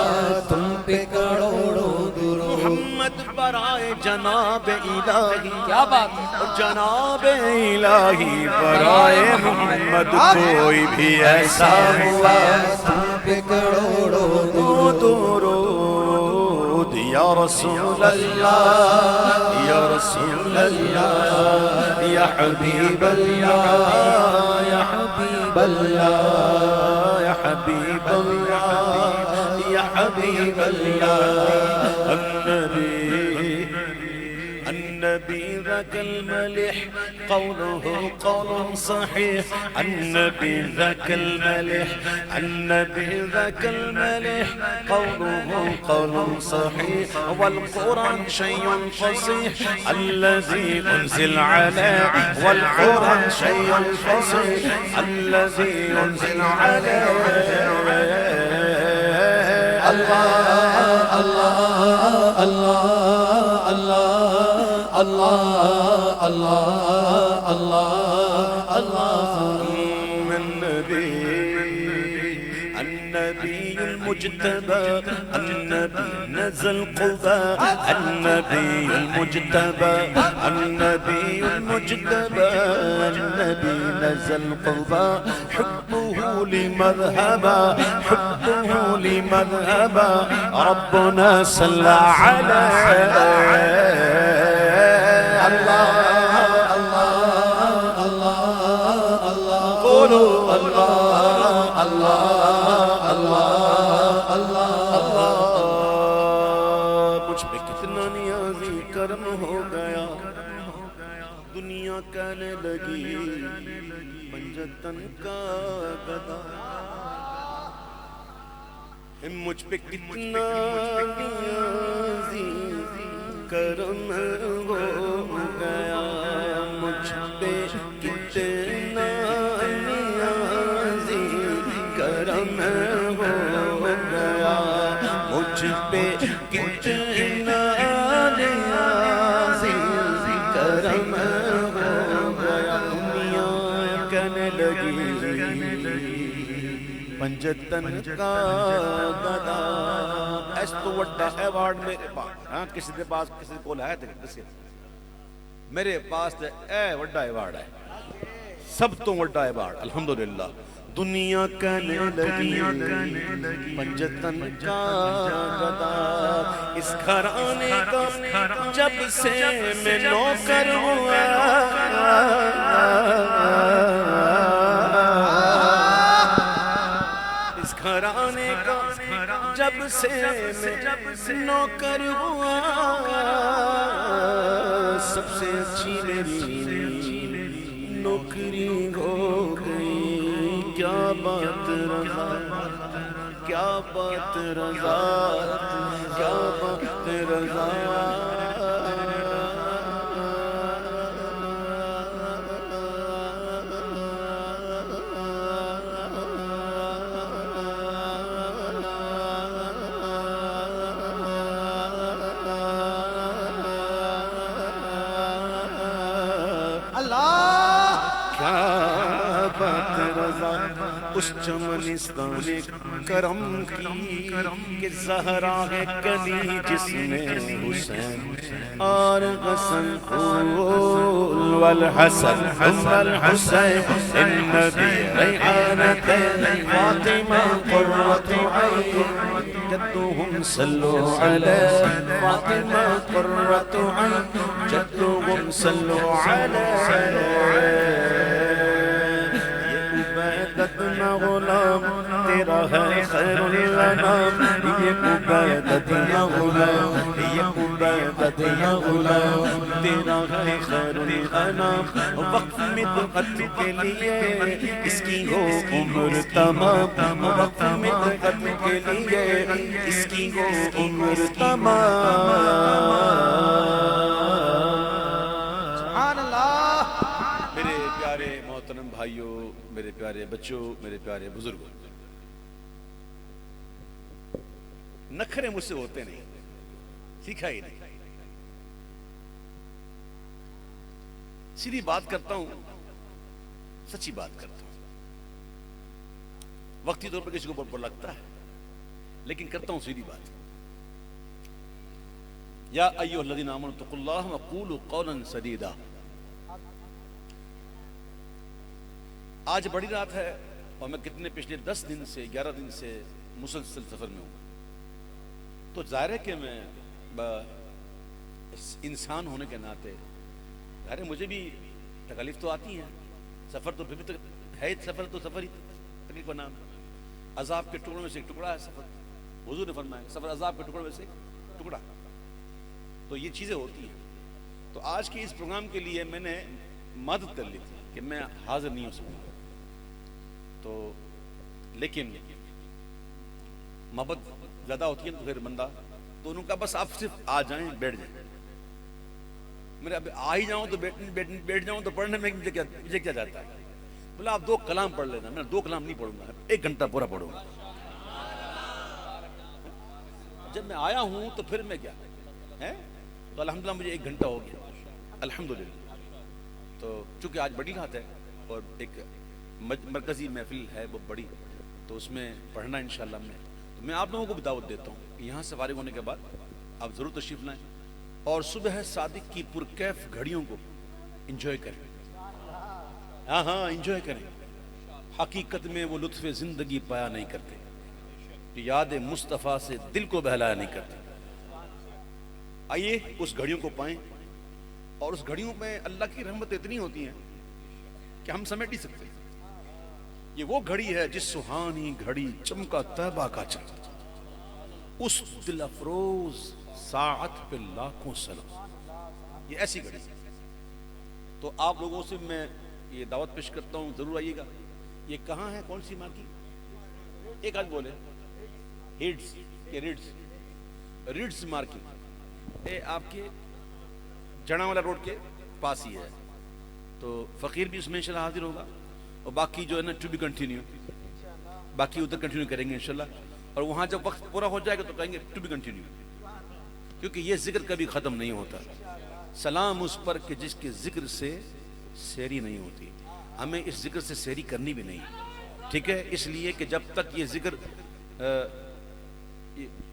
Speaker 2: تم پہ کروڑوں درود۔
Speaker 1: محمد برائے جناب الہی،
Speaker 2: کیا بات ہے،
Speaker 1: جناب الہی برائے محمد، کوئی بھی ایسا ہوا
Speaker 2: تم پہ کروڑوں
Speaker 1: درود۔ یا رسول اللہ یا رسول اللہ یا حبیب اللہ یا حبیب اللہ یا حبیب اللہ یا حبیب اللہ، النبي ذاك الملح قوله قول صحيح، النبي ذاك الملح، النبي ذاك الملح قوله قول صحيح، والقرآن شيء فصيح الذي أنزل عليه، والقرآن شيء فصيح الذي أنزل عليه۔
Speaker 2: اللہ اللہ اللہ اللہ اللہ اللہ اللہ اللہ۔
Speaker 1: النبي المجتبى، النبي نزل قباء، النبي المجتبى، النبي المجتبى، النبي نزل قباء، حبه لمذهبا، حبه لمذهبا، ربنا صلى عليه۔
Speaker 2: اللہ اللہ اللہ اللہ،
Speaker 1: قولوا
Speaker 2: اللہ اللہ اللہ اللہ۔
Speaker 1: مجھ پہ کتنا نیازی کرم ہو گیا، دنیا کہنے لگی پنجتن کا گدا، مجھ پہ کتنا نیازی کرم ہو گیا، مجھ پہ کتنا نیازی کرم ہو گیا، مجھ پہ کتنا نیازی کرم ہو گیا، دنیا کہنے لگی پنجتن کا گدا۔ ایس تو وڈا ایوارڈ میرے پاس، ہاں کسی دے پاس کسی کو ہے تو میرے پاس اے وڈا ایوارڈ ہے، سب تو وڈا ایوارڈ الحمدللہ۔ دنیا کہنے لگی پنجتن کا گدا، اس گھرانے کا جب سے میں نوکر ہوا، اس گھرانے کا جب سے میں نوکر ہوا، سب سے اچھی میری نوکری ہو گئی، کیا بات رضا، کیا بات رضا، کیا بات رضا۔ کیا بات رضا اس چمنستان کرم کی کہ زہرا ہے کلی جس میں حسین اور غسل پھول والحسن ثم الحسین النبی ریحانت فاطمہ قرۃ عین جدهم صلوا علیہ فاطمہ قرۃ عین جدهم صلوا علیہ نہ غلام تیرا ہے خیر الانام یہ عبیدت نہ غلام یہ عبیدت نہ غلام تیرا ہے خیر الانام وقت مدحت کے لیے اس کی ہو عمر تمام وقت مدحت کے لیے اس کی ہو عمر تمام بھائیوں میرے پیارے بچوں میرے پیارے بزرگوں نخرے مجھ سے ہوتے نہیں سیکھا ہی نہیں سیدھی بات کرتا ہوں سچی بات کرتا ہوں وقتی طور پر کسی کو بہت لگتا ہے لیکن کرتا ہوں سیدھی بات یا ایھا الذین آمنوا اتقوا اللہ وقولوا قولا سدیدا آج بڑی رات ہے اور میں کتنے پچھلے 10 دن سے 11 دن سے مسلسل سفر میں ہوں تو ظاہر ہے کہ میں انسان ہونے کے ناطے ظاہر ہے مجھے بھی تکلیف تو آتی ہیں سفر تو پھر ہے سفر تو سفر ہی تکلیف کا نام عذاب کے ٹکڑوں میں سے ایک ٹکڑا ہے سفر حضور نے فرمایا سفر عذاب کے ٹکڑوں میں سے ایک ٹکڑا تو یہ چیزیں ہوتی ہیں تو آج کے اس پروگرام کے لیے میں نے مدد کر لی تھی کہ میں حاضر نہیں ہو سکوں تو لیکن محبت زیادہ ہوتی ہے تو پھر بندہ تو انہوں کا بس آپ صرف آ جائیں بیٹھ جائیں میرے اب آ ہی جاؤں تو بیٹھ جاؤں تو پڑھنے میں مجھے کیا جاتا ہے بولا آپ 2 کلام پڑھ لینا میں 2 کلام نہیں پڑھوں گا 1 گھنٹہ پورا پڑھوں گا جب میں آیا ہوں تو پھر میں کیا ہے تو الحمدللہ مجھے 1 گھنٹہ ہو گیا الحمدللہ تو چونکہ آج بڑی رات ہے اور ایک مرکزی محفل ہے وہ بڑی تو اس میں پڑھنا انشاءاللہ میں آپ لوگوں کو بھی دعوت دیتا ہوں کہ یہاں سے فارغ ہونے کے بعد آپ ضرور تشریف لائیں اور صبح صادق کی پرکیف گھڑیوں کو انجوائے کریں ہاں انجوائے کریں حقیقت میں وہ لطف زندگی پایا نہیں کرتے یاد مصطفیٰ سے دل کو بہلایا نہیں کرتے آئیے اس گھڑیوں کو پائیں اور اس گھڑیوں میں اللہ کی رحمت اتنی ہوتی ہیں کہ ہم سمیٹ نہیں سکتے یہ وہ گھڑی ہے جس سہانی گھڑی چمکا طیبہ کا چمک اس دل افروز ساعت پہ لاکھوں سلام یہ ایسی گھڑی تو آپ لوگوں سے میں یہ دعوت پیش کرتا ہوں ضرور آئیے گا یہ کہاں ہے کون سی مارکیٹ ایک آج بولے ریڈز مارکیٹ آپ کے جڑا والا روڈ کے پاس ہی ہے تو فقیر بھی اس میں انشاءاللہ حاضر ہوگا اور باقی جو ہے نا ٹو بی کنٹینیو باقی ادھر کنٹینیو کریں گے انشاءاللہ اور وہاں جب وقت پورا ہو جائے گا تو کہیں گے ٹو بی کنٹینیو کیونکہ یہ ذکر کبھی ختم نہیں ہوتا سلام اس پر کہ جس کے ذکر سے سیری نہیں ہوتی ہمیں اس ذکر سے سیری کرنی بھی نہیں ٹھیک ہے اس لیے کہ جب تک یہ ذکر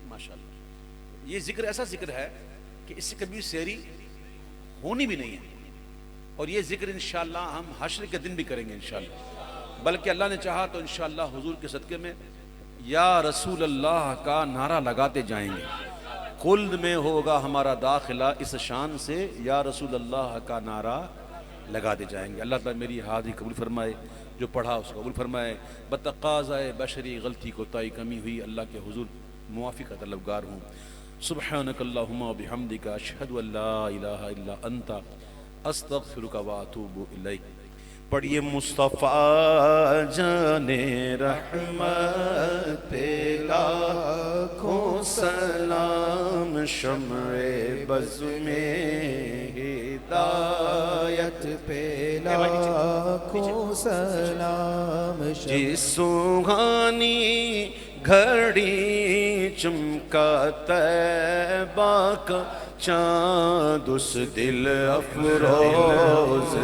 Speaker 1: ماشاءاللہ یہ ذکر ایسا ذکر ہے کہ اس سے کبھی سیری ہونی بھی نہیں ہے اور یہ ذکر انشاءاللہ ہم حشر کے دن بھی کریں گے انشاءاللہ بلکہ اللہ نے چاہا تو انشاءاللہ حضور کے صدقے میں یا رسول اللہ کا نعرہ لگاتے جائیں گے خلد میں ہوگا ہمارا داخلہ اس شان سے یا رسول اللہ کا نعرہ لگاتے جائیں گے اللہ تعالیٰ میری حاضری قبول فرمائے جو پڑھا اس کو قبول فرمائے بتقاضۂ بشری غلطی کوتاہی کمی ہوئی اللہ کے حضور معافی کا طلبگار ہوں سبحانک اللہم و بحمدک اشہد ان لا الہ الا انت استغفرک و اتوب الیک پڑھیے مصطفیٰ جان رحمت پہ لاکھوں سلام شمع بز میں ہدایت پہ لاکھوں سلام جس سوہانی گھڑی چمکا طیبہ کا چاند اس دل افروز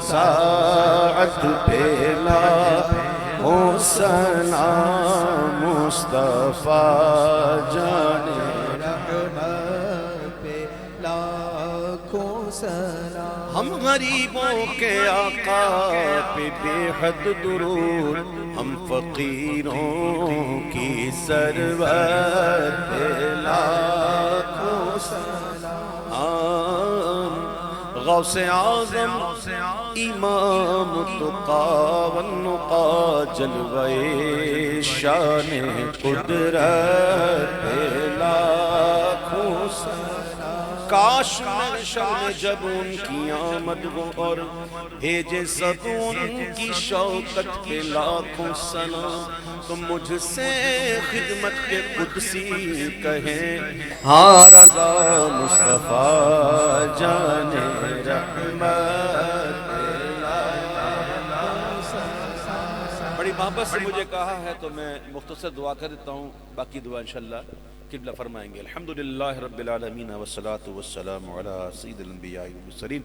Speaker 1: ساعت رحمت پہ لاکھوں سلام مصطفیٰ جانے
Speaker 2: رحمت پہ لاکھوں سلام
Speaker 1: ہم غریبوں کے آقا پہ بے حد درود ہم فقیروں کی سرور پہ لاکھوں سلام غوث اعظم امام تقا والنقا جلوہ شان قدرت پہ لاکھوں سلام کاش محشر میں جب ان کی آمد ہو اور بھیجے سب ان کی شوکت پہ لاکھوں سلام تو مجھ سے خدمت کے قدسی کہیں ہاں رضا مصطفیٰ جانے رحمت بڑی محبت سے مجھے کہا ہے تو میں مختصر دعا کر دیتا ہوں، باقی دعا انشاءاللہ قبلہ فرمائیں گے۔ الحمدللہ رب العالمین والصلاة والسلام علی سید الانبیاء والمرسلین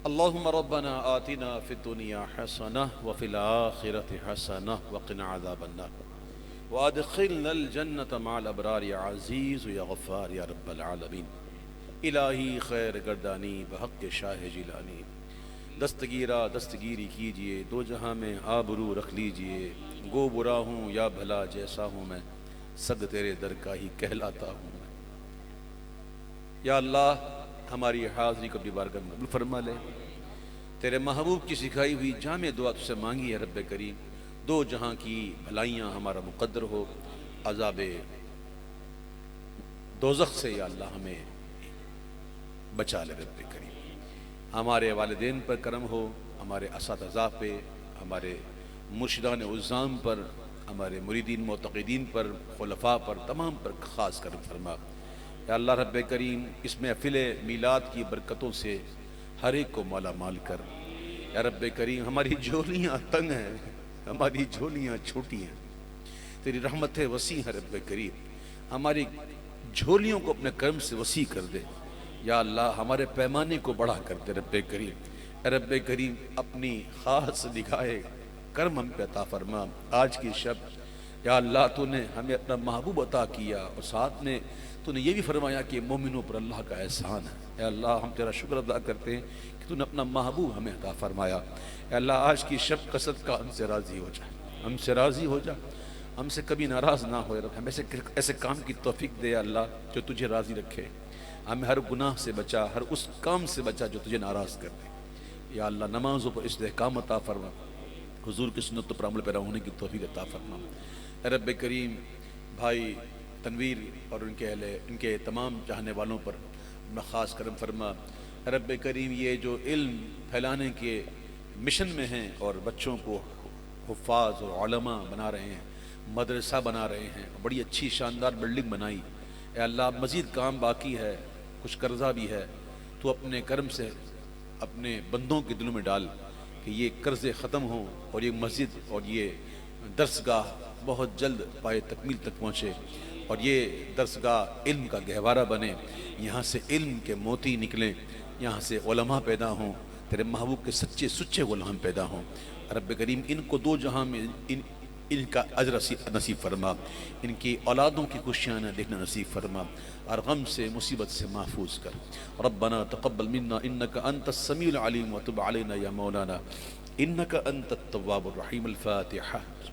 Speaker 1: اللہم ربنا آتنا فی الدنیا حسنہ وفی الآخرۃ حسنہ وقنا عذاب النار وادخلنا الجنۃ مع الابرار یا عزیز یا غفار یا رب العالمین۔ الہی خیر گردانی بحق شاہ جیلانی، دستگیرہ دستگیری کیجئے، دو جہاں میں آبرو رکھ لیجئے، گو برا ہوں یا بھلا جیسا ہوں میں سگ تیرے در کا ہی کہلاتا ہوں میں۔ یا اللہ ہماری حاضری کو اپنی بارگاہ میں قبول فرما لے، تیرے محبوب کی سکھائی ہوئی جامع دعا تجھ سے مانگی ہے رب کریم، دو جہاں کی بھلائیاں ہمارا مقدر ہو، عذاب دوزخ سے یا اللہ ہمیں بچا لے رب کریم، ہمارے والدین پر کرم ہو، ہمارے اساتذہ پہ، ہمارے مرشدان عظام پر، ہمارے مریدین معتقدین پر، خلفاء پر، تمام پر خاص کرم فرما۔ یا اللہ رب کریم اس محفل میلاد کی برکتوں سے ہر ایک کو مالا مال کر۔ یا رب کریم ہماری جھولیاں تنگ ہیں، ہماری جھولیاں چھوٹی ہیں، تیری رحمت وسیع ہے رب کریم، ہماری جھولیوں کو اپنے کرم سے وسیع کر دے۔ یا اللہ ہمارے پیمانے کو بڑھا کر دے رب کریم۔ اے رب کریم اپنی خاص نگاہ کرم ہم پہ عطا فرما۔ آج کی شب یا اللہ تو نے ہمیں اپنا محبوب عطا کیا اور ساتھ میں تو نے یہ بھی فرمایا کہ مومنوں پر اللہ کا احسان ہے۔ اے اللہ ہم تیرا شکر ادا کرتے ہیں کہ تو نے اپنا محبوب ہمیں عطا فرمایا۔ اے اللہ آج کی شب کا صدقہ ہم سے راضی ہو جا، ہم سے راضی ہو جا، ہم سے کبھی ناراض نہ ہو رب، ہمیں ایسے کام کی توفیق دے اللہ جو تجھے راضی رکھے، ہمیں ہر گناہ سے بچا، ہر اس کام سے بچا جو تجھے ناراض کر دے۔ یا اللہ نمازوں پر استحکام عطا فرما، حضور کی سنتوں پر عمل پیرا ہونے کی توفیق عطا فرما۔ اے رب کریم بھائی تنویر اور ان کے تمام چاہنے والوں پر خاص کرم فرما۔ اے رب کریم یہ جو علم پھیلانے کے مشن میں ہیں اور بچوں کو حفاظ اور علماء بنا رہے ہیں، مدرسہ بنا رہے ہیں، بڑی اچھی شاندار بلڈنگ بنائی، اے اللہ مزید کام باقی ہے، کچھ قرضہ بھی ہے، تو اپنے کرم سے اپنے بندوں کے دلوں میں ڈال کہ یہ قرضے ختم ہوں اور یہ مسجد اور یہ درسگاہ بہت جلد پائے تکمیل تک پہنچے اور یہ درسگاہ علم کا گہوارہ بنے، یہاں سے علم کے موتی نکلیں، یہاں سے علماء پیدا ہوں، تیرے محبوب کے سچے سچے غلام پیدا ہوں۔ رب کریم ان کو دو جہاں میں ان کا اجر نصیب فرما، ان کی اولادوں کی خوشیاں دیکھنا نصیب فرما، اور غم سے مصیبت سے محفوظ کر۔ ربنا تقبل منا انك انت السميع العليم وتب علينا يا مولانا انك انت التواب الرحيم۔ الفاتحة۔